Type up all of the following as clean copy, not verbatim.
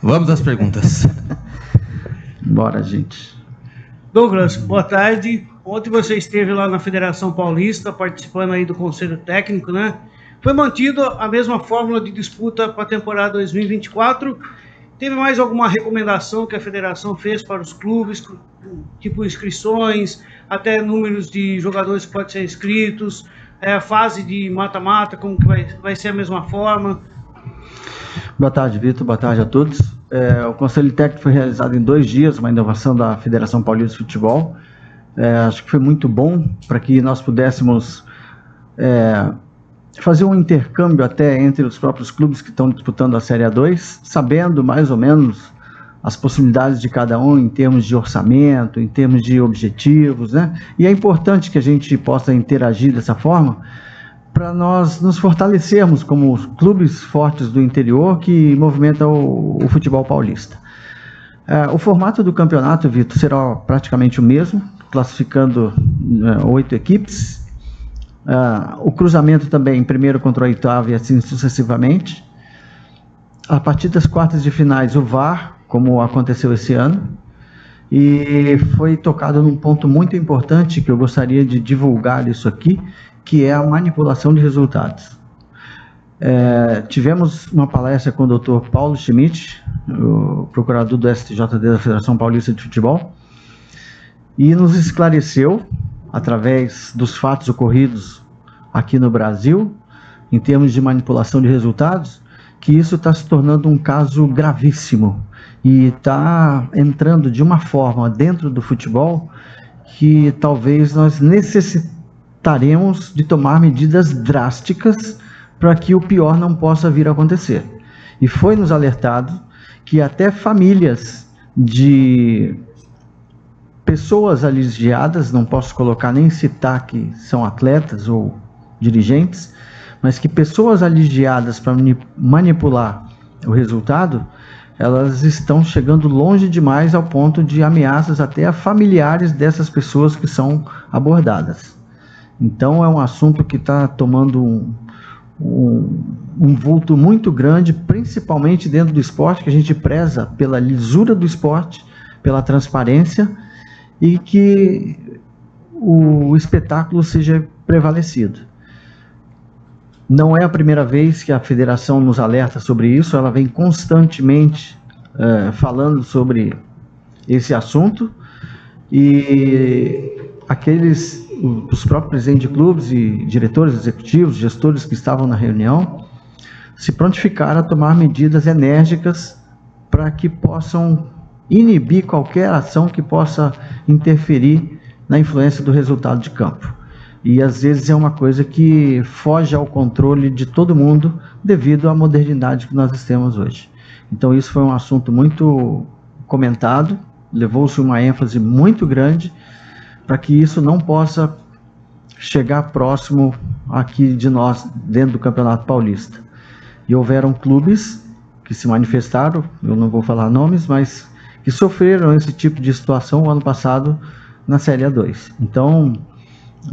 Vamos às perguntas. Bora, gente. Douglas, boa tarde. Ontem você esteve lá na Federação Paulista, participando aí do Conselho Técnico, né? Foi mantido a mesma fórmula de disputa para a temporada 2024. Teve mais alguma recomendação que a Federação fez para os clubes, tipo inscrições, até números de jogadores que podem ser inscritos, fase de mata-mata, como que vai ser a mesma forma? Boa tarde, Vitor. Boa tarde a todos. O Conselho Técnico foi realizado em 2 dias, uma inovação da Federação Paulista de Futebol. Acho que foi muito bom para que nós pudéssemos fazer um intercâmbio até entre os próprios clubes que estão disputando a Série A2, sabendo mais ou menos as possibilidades de cada um em termos de orçamento, em termos de objetivos, né? E é importante que a gente possa interagir dessa forma para nós nos fortalecermos como clubes fortes do interior que movimentam o futebol paulista. O formato do campeonato, Vitor, será praticamente o mesmo, classificando 8 equipes. O cruzamento também, primeiro contra o oitavo e assim sucessivamente. A partir das quartas de finais, o VAR, como aconteceu esse ano. E foi tocado num ponto muito importante que eu gostaria de divulgar isso aqui, que é a manipulação de resultados. Tivemos uma palestra com o Dr. Paulo Schmidt, o procurador do STJD da Federação Paulista de Futebol, e nos esclareceu, através dos fatos ocorridos aqui no Brasil, em termos de manipulação de resultados, que isso está se tornando um caso gravíssimo e está entrando de uma forma dentro do futebol que talvez nós necessitaremos de tomar medidas drásticas para que o pior não possa vir a acontecer. E foi nos alertado que até famílias de pessoas aligiadas, não posso colocar nem citar que são atletas ou dirigentes, mas que pessoas aligiadas para manipular o resultado, elas estão chegando longe demais ao ponto de ameaças até a familiares dessas pessoas que são abordadas. Então é um assunto que está tomando um vulto muito grande, principalmente dentro do esporte, que a gente preza pela lisura do esporte, pela transparência e que o espetáculo seja prevalecido. Não é a primeira vez que a federação nos alerta sobre isso, ela vem constantemente falando sobre esse assunto e os próprios presidentes de clubes e diretores executivos, gestores que estavam na reunião, se prontificaram a tomar medidas enérgicas para que possam inibir qualquer ação que possa interferir na influência do resultado de campo. E às vezes é uma coisa que foge ao controle de todo mundo devido à modernidade que nós temos hoje. Então isso foi um assunto muito comentado, levou-se uma ênfase muito grande para que isso não possa chegar próximo aqui de nós dentro do Campeonato Paulista. E houveram clubes que se manifestaram, eu não vou falar nomes, mas que sofreram esse tipo de situação o ano passado na Série A2. Então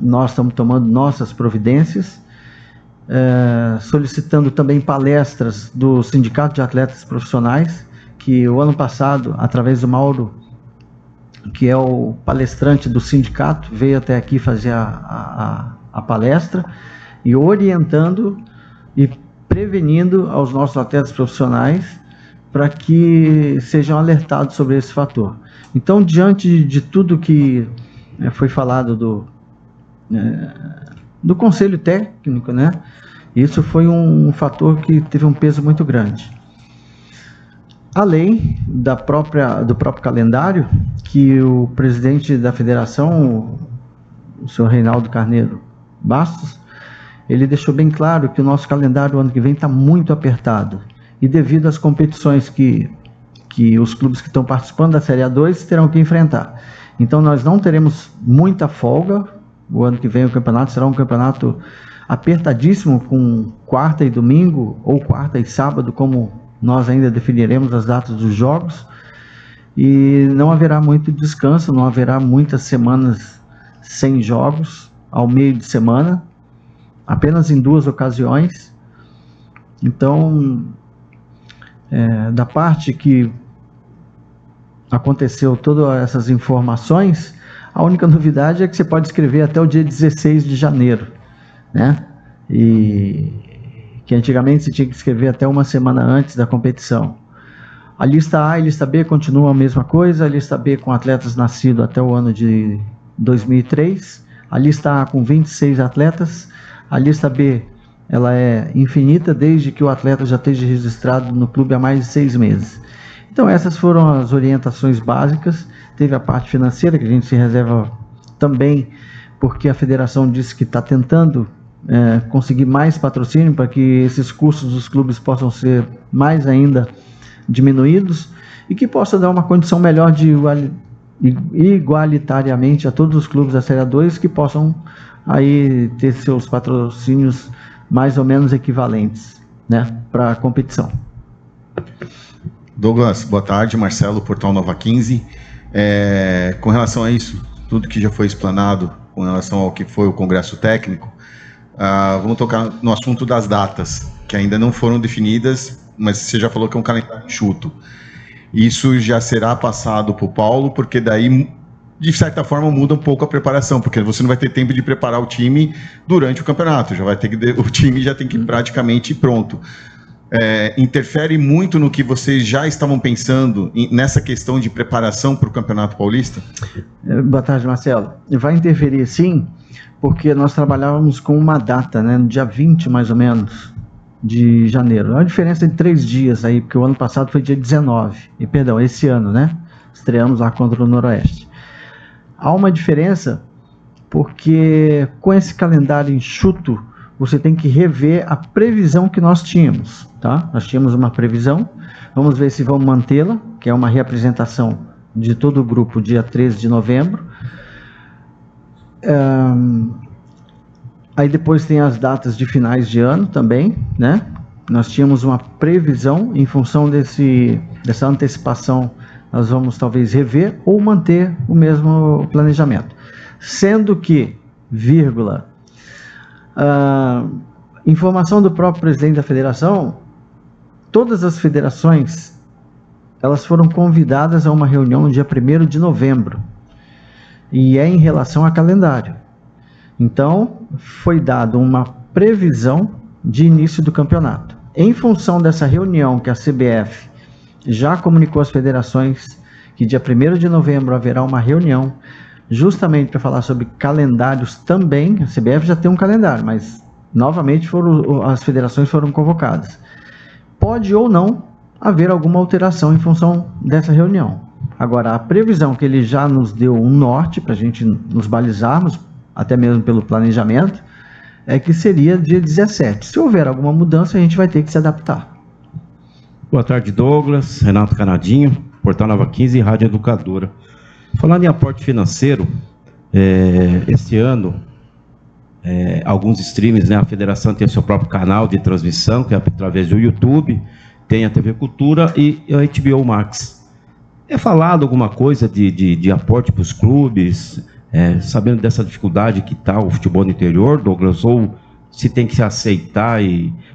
nós estamos tomando nossas providências, solicitando também palestras do Sindicato de Atletas Profissionais, que o ano passado, através do Mauro, que é o palestrante do sindicato, veio até aqui fazer a palestra e orientando e prevenindo aos nossos atletas profissionais para que sejam alertados sobre esse fator. Então, diante de tudo que foi falado do Conselho Técnico, né? Isso foi um fator que teve um peso muito grande. Além do próprio calendário, que o presidente da federação, o senhor Reinaldo Carneiro Bastos, ele deixou bem claro que o nosso calendário ano que vem está muito apertado. E devido às competições que os clubes que estão participando da Série A2 terão que enfrentar. Então nós não teremos muita folga. O ano que vem o campeonato será um campeonato apertadíssimo, com quarta e domingo, ou quarta e sábado, como nós ainda definiremos as datas dos jogos. E não haverá muito descanso, não haverá muitas semanas sem jogos ao meio de semana, apenas em 2 ocasiões. Então, da parte que aconteceu todas essas informações, a única novidade é que você pode escrever até o dia 16 de janeiro, né? E que antigamente você tinha que escrever até uma semana antes da competição. A lista A e a lista B continuam a mesma coisa, a lista B com atletas nascidos até o ano de 2003, a lista A com 26 atletas, a lista B ela é infinita desde que o atleta já esteja registrado no clube há mais de 6 meses. Então essas foram as orientações básicas. Teve a parte financeira que a gente se reserva também, porque a federação disse que está tentando conseguir mais patrocínio para que esses custos dos clubes possam ser mais ainda diminuídos e que possa dar uma condição melhor de igualitariamente a todos os clubes da Série A2 que possam aí ter seus patrocínios mais ou menos equivalentes, né, para a competição. Douglas, boa tarde. Marcelo, Portal Nova 15. Com relação a isso, tudo que já foi explanado com relação ao que foi o Congresso Técnico, vamos tocar no assunto das datas, que ainda não foram definidas, mas você já falou que é um calendário enxuto. Isso já será passado para o Paulo, porque daí, de certa forma, muda um pouco a preparação, porque você não vai ter tempo de preparar o time durante o campeonato, o time já tem que ir praticamente pronto. Interfere muito no que vocês já estavam pensando nessa questão de preparação para o Campeonato Paulista? Boa tarde, Marcelo. Vai interferir sim, porque nós trabalhávamos com uma data, né, no dia 20 mais ou menos de janeiro. É uma diferença de 3 dias aí, porque o ano passado foi dia 19, esse ano, né, estreamos lá contra o Noroeste. Há uma diferença porque com esse calendário enxuto, você tem que rever a previsão que nós tínhamos, tá? Nós tínhamos uma previsão, vamos ver se vamos mantê-la, que é uma reapresentação de todo o grupo dia 13 de novembro. Aí depois tem as datas de finais de ano também, né? Nós tínhamos uma previsão, em função dessa antecipação, nós vamos talvez rever ou manter o mesmo planejamento. Sendo que, informação do próprio presidente da federação, todas as federações, elas foram convidadas a uma reunião no dia 1º de novembro, e é em relação a calendário. Então, foi dada uma previsão de início do campeonato. Em função dessa reunião que a CBF já comunicou às federações, que dia 1º de novembro haverá uma reunião, justamente para falar sobre calendários também. A CBF já tem um calendário, mas novamente as federações foram convocadas. Pode ou não haver alguma alteração em função dessa reunião. Agora, a previsão que ele já nos deu um norte para a gente nos balizarmos, até mesmo pelo planejamento, é que seria dia 17. Se houver alguma mudança, a gente vai ter que se adaptar. Boa tarde, Douglas, Renato Canadinho, Portal Nova 15 e Rádio Educadora. Falando em aporte financeiro, esse ano, alguns streams, né, a federação tem o seu próprio canal de transmissão, que é através do YouTube, tem a TV Cultura e a HBO Max. É falado alguma coisa de aporte para os clubes, sabendo dessa dificuldade que está o futebol no interior, Douglas, ou se tem que se aceitar?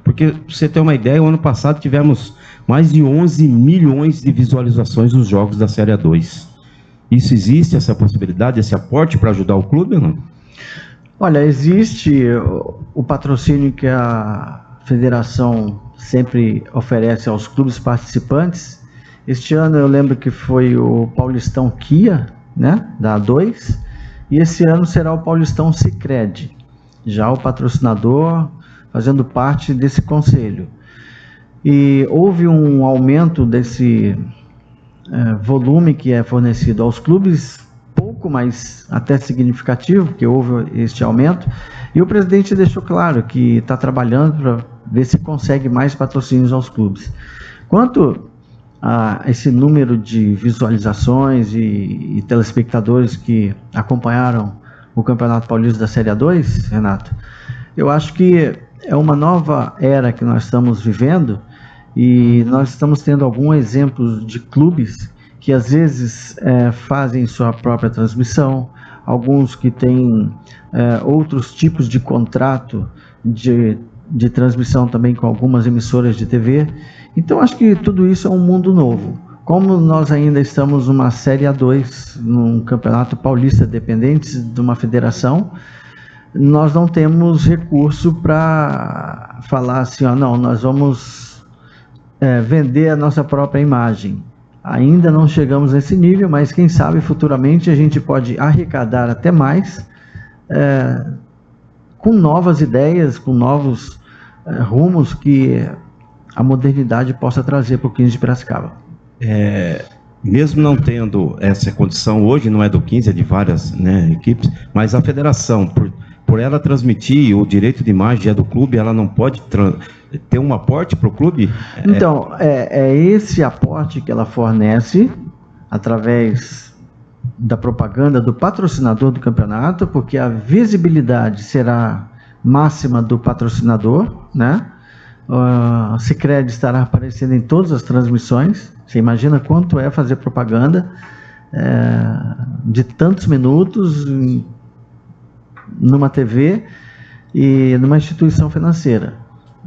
Porque, para você ter uma ideia, o ano passado tivemos mais de 11 milhões de visualizações nos jogos da Série A2. Isso existe, essa possibilidade, esse aporte para ajudar o clube ou não? Olha, existe o patrocínio que a federação sempre oferece aos clubes participantes. Este ano eu lembro que foi o Paulistão Kia, né, da A2, e esse ano será o Paulistão Sicredi, já o patrocinador fazendo parte desse conselho. E houve um aumento desse volume que é fornecido aos clubes, pouco, mas até significativo, porque houve este aumento, e o presidente deixou claro que está trabalhando para ver se consegue mais patrocínios aos clubes. Quanto a esse número de visualizações e telespectadores que acompanharam o Campeonato Paulista da Série A2, Renato, eu acho que é uma nova era que nós estamos vivendo, e nós estamos tendo alguns exemplos de clubes que às vezes fazem sua própria transmissão, alguns que têm outros tipos de contrato de de transmissão também com algumas emissoras de TV. Então acho que tudo isso é um mundo novo. Como nós ainda estamos numa Série A2, num Campeonato Paulista, dependentes de uma federação, nós não temos recurso para falar assim, ó, não, nós vamos vender a nossa própria imagem. Ainda não chegamos nesse nível, mas quem sabe futuramente a gente pode arrecadar até mais, com novas ideias, com novos rumos que a modernidade possa trazer para o 15 de Piracicaba. Mesmo não tendo essa condição hoje, não é do 15, é de várias, né, equipes, mas a federação, por ela transmitir, o direito de imagem é do clube, ela não pode ter um aporte para o clube? Então, é esse aporte que ela fornece através da propaganda do patrocinador do campeonato, porque a visibilidade será máxima do patrocinador, né? A Sicredi estará aparecendo em todas as transmissões. Você imagina quanto é fazer propaganda de tantos minutos numa TV e numa instituição financeira.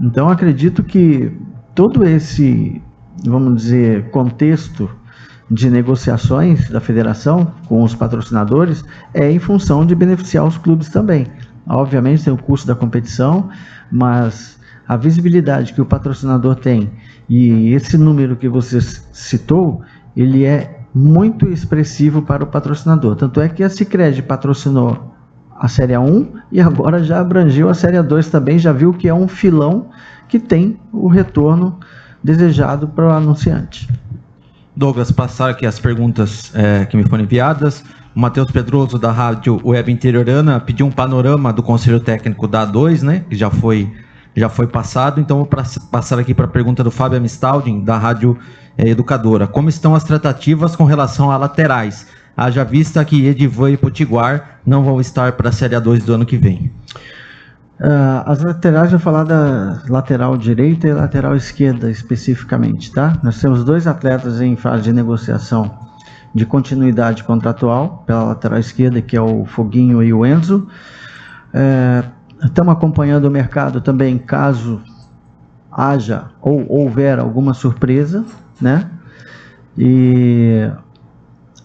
Então acredito que todo esse, vamos dizer, contexto de negociações da federação com os patrocinadores é em função de beneficiar os clubes também. Obviamente tem o custo da competição, mas a visibilidade que o patrocinador tem e esse número que você citou, ele é muito expressivo para o patrocinador. Tanto é que a Sicredi patrocinou a Série A1 e agora já abrangeu a Série A2 também, já viu que é um filão que tem o retorno desejado para o anunciante. Douglas, passar aqui as perguntas que me foram enviadas. O Matheus Pedroso, da Rádio Web Interiorana, pediu um panorama do Conselho Técnico da A2, né, que já foi passado. Então, vou passar aqui para a pergunta do Fábio Amistaldin, da Rádio Educadora. Como estão as tratativas com relação a laterais? Haja vista que Edivan e Potiguar não vão estar para a Série A2 do ano que vem. As laterais, vou falar da lateral direita e lateral esquerda especificamente, tá? Nós temos 2 atletas em fase de negociação de continuidade contratual pela lateral esquerda, que é o Foguinho e o Enzo. Estamos acompanhando o mercado também, caso haja ou houver alguma surpresa, né? E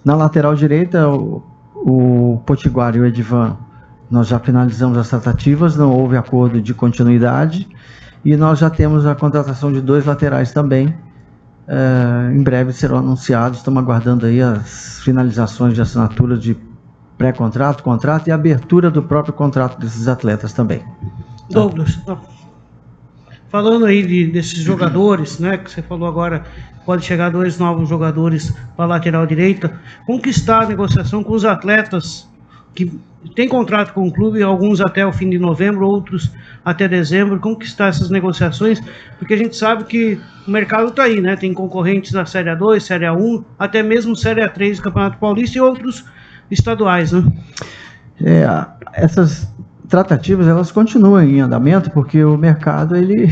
na lateral direita, o Potiguar e o Edivan, nós já finalizamos as tratativas, não houve acordo de continuidade e nós já temos a contratação de 2 laterais também. Em breve serão anunciados, estamos aguardando aí as finalizações de assinatura de pré-contrato, contrato e abertura do próprio contrato desses atletas também. Douglas, falando aí desses jogadores, né, que você falou agora, pode chegar 2 novos jogadores para a lateral direita. Como que está a negociação com os atletas que têm contrato com o clube, alguns até o fim de novembro, outros até dezembro? Como que está essas negociações? Porque a gente sabe que o mercado está aí, né? Tem concorrentes da Série A2, Série A1, até mesmo Série A3 do Campeonato Paulista e outros estaduais, né? Essas tratativas, elas continuam em andamento, porque o mercado, ele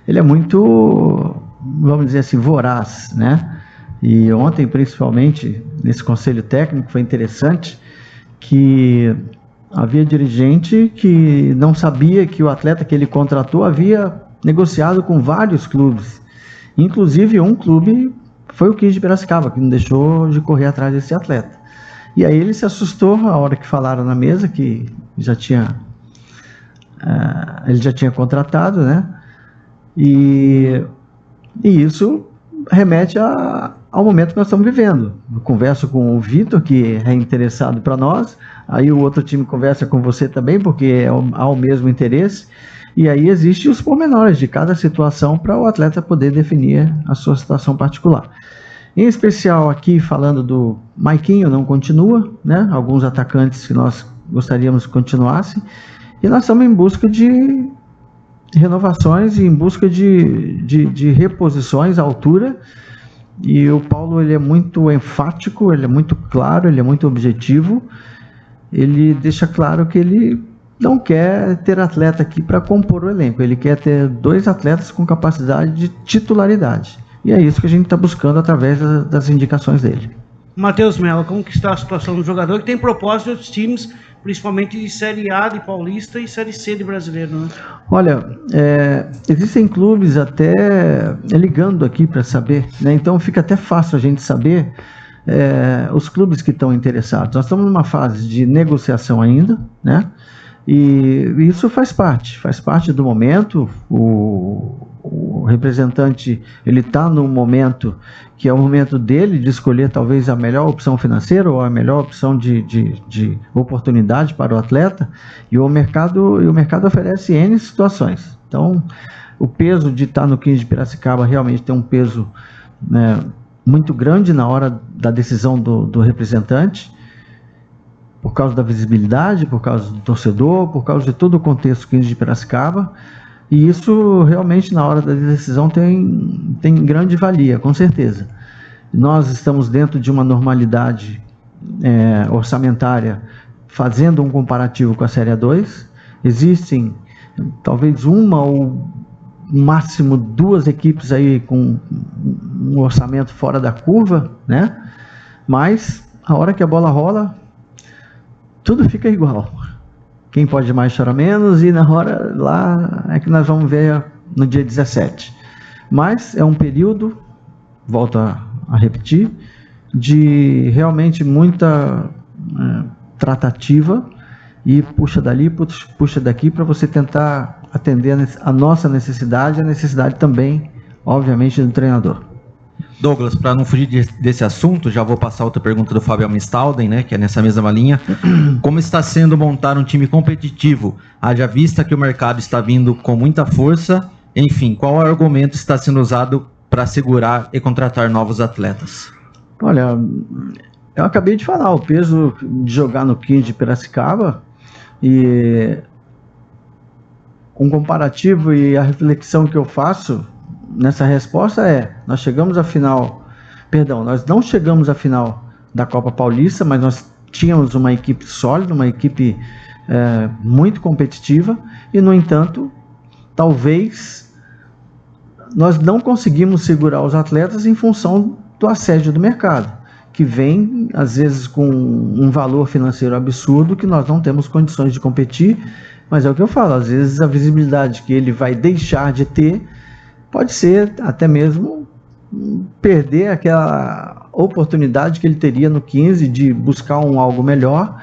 é muito, vamos dizer assim, voraz, né? E ontem, principalmente, nesse conselho técnico, foi interessante que havia dirigente que não sabia que o atleta que ele contratou havia negociado com vários clubes. Inclusive, um clube foi o 15 de Piracicaba, que não deixou de correr atrás desse atleta. E aí ele se assustou a hora que falaram na mesa que ele já tinha contratado, né? E isso remete ao momento que nós estamos vivendo. Eu converso com o Vitor, que é interessado para nós, aí o outro time conversa com você também, porque há o mesmo interesse, e aí existem os pormenores de cada situação para o atleta poder definir a sua situação particular. Em especial aqui, falando do Maiquinho, não continua, né? Alguns atacantes que nós gostaríamos que continuassem, e nós estamos em busca de renovações e em busca de reposições à altura. E o Paulo, ele é muito enfático, ele é muito claro, ele é muito objetivo. Ele deixa claro que ele não quer ter atleta aqui para compor o elenco, ele quer ter 2 atletas com capacidade de titularidade. E é isso que a gente está buscando através das indicações dele. Matheus Mello, como que está a situação do jogador que tem proposta de outros times principalmente de Série A de Paulista e Série C de Brasileiro, né? Olha, existem clubes até ligando aqui para saber, né? Então fica até fácil a gente saber os clubes que estão interessados. Nós estamos numa fase de negociação ainda, né? E isso faz parte do momento. O representante, ele está no momento que é o momento dele de escolher talvez a melhor opção financeira ou a melhor opção de oportunidade para o atleta, e o mercado oferece N situações. Então, o peso de estar no 15 de Piracicaba realmente tem um peso, né, muito grande na hora da decisão do representante, por causa da visibilidade, por causa do torcedor, por causa de todo o contexto 15 de Piracicaba. E isso realmente na hora da decisão tem grande valia, com certeza. Nós estamos dentro de uma normalidade orçamentária, fazendo um comparativo com a Série A2. Existem talvez uma ou no máximo 2 equipes aí com um orçamento fora da curva, né? Mas a hora que a bola rola, tudo fica igual. Quem pode mais chora menos, e na hora lá é que nós vamos ver no dia 17. Mas é um período, volto a repetir, de realmente muita tratativa, e puxa dali, puxa daqui, para você tentar atender a nossa necessidade, a necessidade também, obviamente, do treinador. Douglas, para não fugir desse assunto, já vou passar outra pergunta do Fábio Amistalden, né, que é nessa mesma linha. Como está sendo montar um time competitivo, haja vista que o mercado está vindo com muita força? Enfim, qual argumento está sendo usado para segurar e contratar novos atletas? Olha, eu acabei de falar, o peso de jogar no 15 de Piracicaba, e um comparativo e a reflexão que eu faço nessa resposta nós não chegamos à final da Copa Paulista, mas nós tínhamos uma equipe sólida, uma equipe muito competitiva, e no entanto, talvez nós não conseguimos segurar os atletas em função do assédio do mercado, que vem às vezes com um valor financeiro absurdo que nós não temos condições de competir. Mas é o que eu falo, às vezes a visibilidade que ele vai deixar de ter pode ser até mesmo perder aquela oportunidade que ele teria no 15 de buscar algo melhor,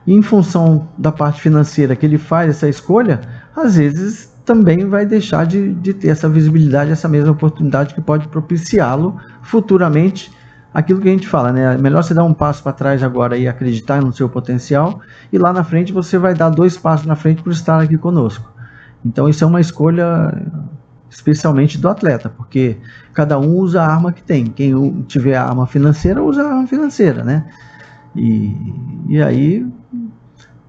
e em função da parte financeira que ele faz essa escolha, às vezes também vai deixar de ter essa visibilidade, essa mesma oportunidade que pode propiciá-lo futuramente. Aquilo que a gente fala, né? É melhor você dar um passo para trás agora e acreditar no seu potencial, e lá na frente você vai dar 2 passos na frente por estar aqui conosco. Então isso é uma escolha especialmente do atleta, porque cada um usa a arma que tem. Quem tiver a arma financeira, usa a arma financeira, né? E aí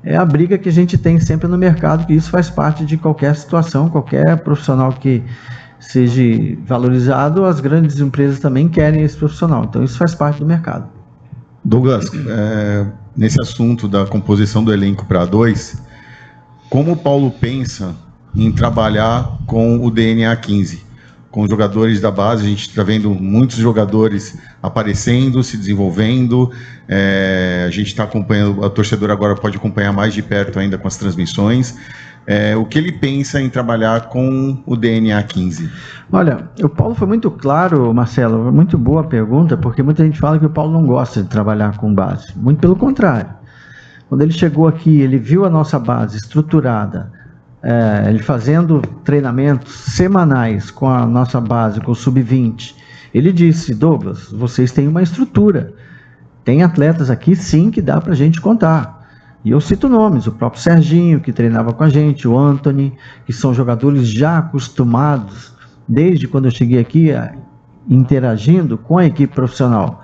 é a briga que a gente tem sempre no mercado, que isso faz parte de qualquer situação, qualquer profissional que seja valorizado, as grandes empresas também querem esse profissional. Então isso faz parte do mercado. Douglas, nesse assunto da composição do elenco para A2, como o Paulo pensa em trabalhar com o DNA 15, com os jogadores da base? A gente está vendo muitos jogadores aparecendo, se desenvolvendo, a gente está acompanhando, a torcedora agora pode acompanhar mais de perto ainda com as transmissões. O que ele pensa em trabalhar com o DNA 15? Olha, o Paulo foi muito claro, Marcelo, muito boa a pergunta, porque muita gente fala que o Paulo não gosta de trabalhar com base. Muito pelo contrário. Quando ele chegou aqui, ele viu a nossa base estruturada, ele fazendo treinamentos semanais com a nossa base, com o Sub-20. Ele disse: Douglas, vocês têm uma estrutura, tem atletas aqui sim que dá para a gente contar. E eu cito nomes, o próprio Serginho, que treinava com a gente, o Anthony, que são jogadores já acostumados, desde quando eu cheguei aqui, interagindo com a equipe profissional.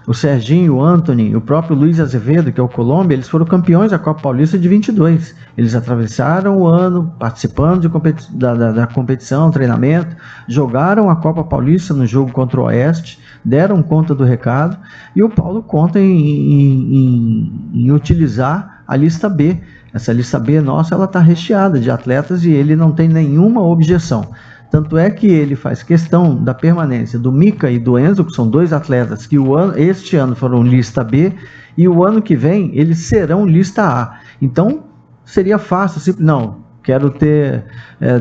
O Serginho, o Anthony, o próprio Luiz Azevedo, que é o Colômbia, eles foram campeões da Copa Paulista de 22. Eles atravessaram o ano participando da competição, treinamento, jogaram a Copa Paulista no jogo contra o Oeste, deram conta do recado, e o Paulo conta em utilizar a lista B. Essa lista B nossa, ela está recheada de atletas e ele não tem nenhuma objeção. Tanto é que ele faz questão da permanência do Mica e do Enzo, que são 2 atletas que este ano foram lista B, e o ano que vem eles serão lista A. Então, seria fácil, simples, não, quero ter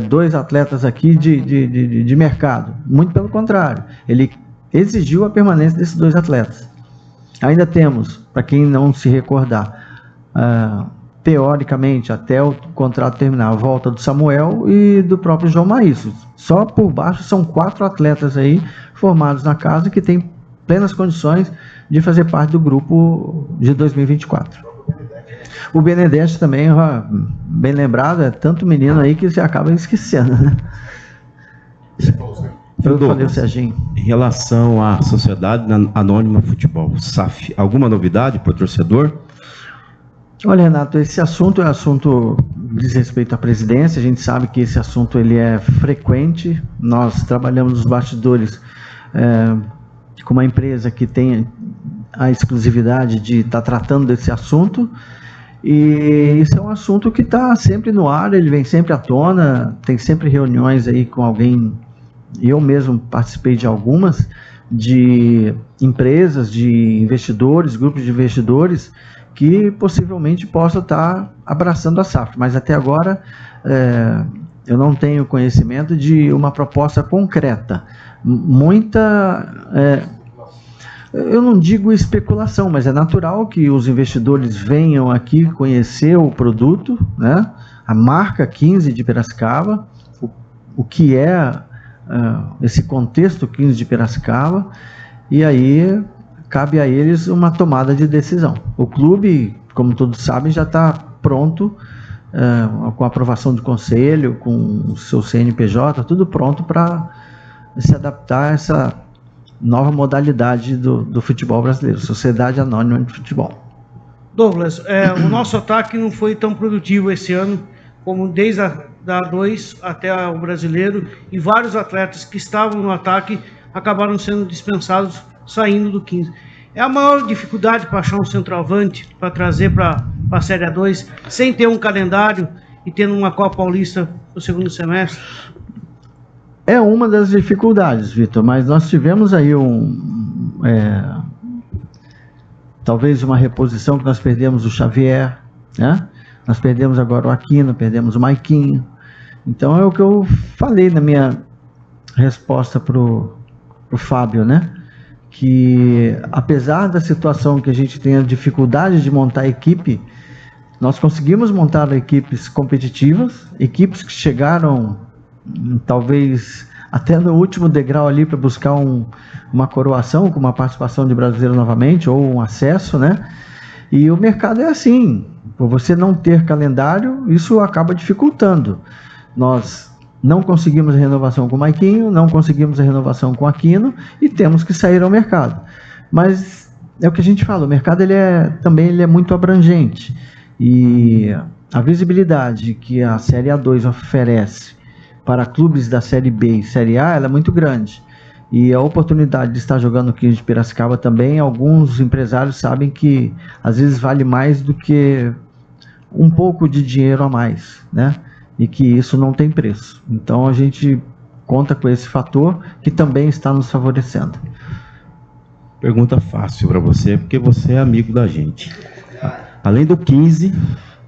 2 atletas aqui de mercado. Muito pelo contrário, ele exigiu a permanência desses 2 atletas. Ainda temos, para quem não se recordar, teoricamente, até o contrato terminar, a volta do Samuel e do próprio João Maício. Só por baixo são 4 atletas aí formados na casa que têm plenas condições de fazer parte do grupo de 2024. O Benedetti também, bem lembrado, é tanto menino aí que você acaba esquecendo, né? Eu falei o Serginho. Em relação à Sociedade Anônima Futebol, SAF, alguma novidade para o torcedor? Olha, Renato, esse assunto é assunto diz respeito à presidência. A gente sabe que esse assunto ele é frequente. Nós trabalhamos nos bastidores com uma empresa que tem a exclusividade de estar tratando desse assunto. E isso é um assunto que está sempre no ar, ele vem sempre à tona, tem sempre reuniões aí com alguém. Eu mesmo participei de algumas, de empresas, de investidores, grupos de investidores, que possivelmente possa estar abraçando a SAF, mas até agora eu não tenho conhecimento de uma proposta concreta. Eu não digo especulação, mas é natural que os investidores venham aqui conhecer o produto, né? A marca 15 de Piracicaba, o que é esse contexto 15 de Piracicaba, e aí cabe a eles uma tomada de decisão. O clube, como todos sabem, já está pronto, com a aprovação do conselho, com o seu CNPJ, tudo pronto para se adaptar a essa nova modalidade do futebol brasileiro, Sociedade Anônima de Futebol. Douglas, o nosso ataque não foi tão produtivo esse ano, como desde a A2 até o brasileiro, e vários atletas que estavam no ataque acabaram sendo dispensados, saindo do 15. É a maior dificuldade para achar um centroavante, para trazer para a Série A2, sem ter um calendário e tendo uma Copa Paulista no segundo semestre? É uma das dificuldades, Vitor, mas nós tivemos aí talvez uma reposição que nós perdemos o Xavier, né? Nós perdemos agora o Aquino, perdemos o Maiquinho. Então é o que eu falei na minha resposta para o Fábio, né? Que apesar da situação que a gente tem a dificuldade de montar a equipe, nós conseguimos montar equipes competitivas, equipes que chegaram talvez até no último degrau ali para buscar uma coroação, com uma participação de brasileiro novamente, ou um acesso, né? E o mercado é assim, por você não ter calendário, isso acaba dificultando. Nós não conseguimos a renovação com o Maiquinho, não conseguimos a renovação com o Aquino e temos que sair ao mercado. Mas é o que a gente fala, o mercado ele é muito abrangente e a visibilidade que a Série A2 oferece para clubes da Série B e Série A, ela é muito grande. E a oportunidade de estar jogando no 15 de Piracicaba também, alguns empresários sabem que às vezes vale mais do que um pouco de dinheiro a mais, né? E que isso não tem preço. Então a gente conta com esse fator que também está nos favorecendo. Pergunta fácil para você, porque você é amigo da gente. Além do 15,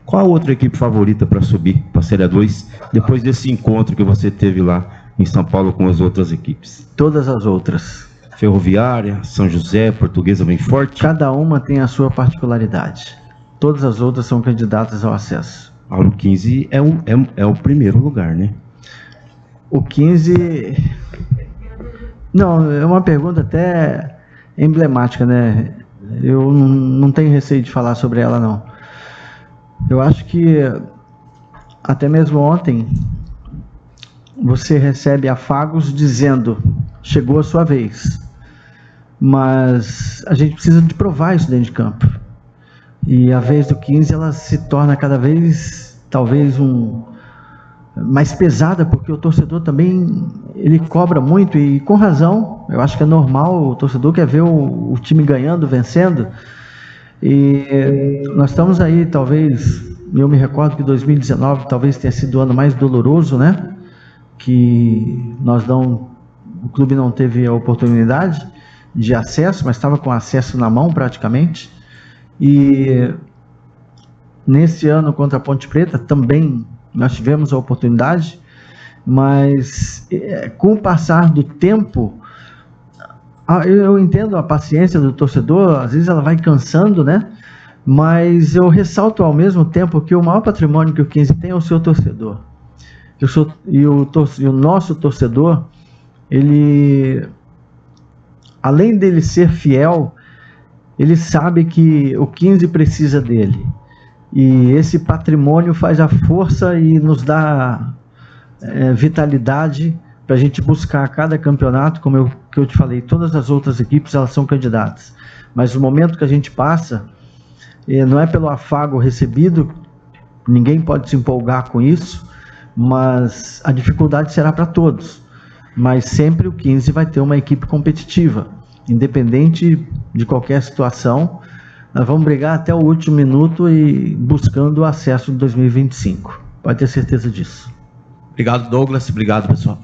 qual a outra equipe favorita para subir para a Série A2, depois desse encontro que você teve lá em São Paulo com as outras equipes? Todas as outras. Ferroviária, São José, Portuguesa bem forte? Cada uma tem a sua particularidade. Todas as outras são candidatas ao acesso. O 15 é o primeiro lugar, né? O 15... Não, é uma pergunta até emblemática, né? Eu não tenho receio de falar sobre ela, não. Eu acho que até mesmo ontem você recebe afagos dizendo chegou a sua vez, mas a gente precisa de provar isso dentro de campo, e a vez do 15 ela se torna cada vez talvez mais pesada, porque o torcedor também ele cobra muito, e com razão. Eu acho que é normal, o torcedor quer ver o time ganhando, vencendo. E nós estamos aí, talvez, eu me recordo que 2019 talvez tenha sido o ano mais doloroso, né? Que o clube não teve a oportunidade de acesso, mas estava com acesso na mão praticamente. E Nesse ano contra a Ponte Preta também nós tivemos a oportunidade, mas com o passar do tempo, eu entendo a paciência do torcedor, às vezes ela vai cansando, né? Mas eu ressalto ao mesmo tempo que o maior patrimônio que o 15 tem é o seu torcedor. E o nosso torcedor, ele, além dele ser fiel, ele sabe que o 15 precisa dele. E esse patrimônio faz a força e nos dá vitalidade para a gente buscar a cada campeonato, como eu te falei, todas as outras equipes elas são candidatas. Mas o momento que a gente passa, não é pelo afago recebido, ninguém pode se empolgar com isso, mas a dificuldade será para todos. Mas sempre o 15 vai ter uma equipe competitiva, independente de qualquer situação. Nós vamos brigar até o último minuto e buscando o acesso de 2025. Pode ter certeza disso. Obrigado, Douglas. Obrigado, pessoal.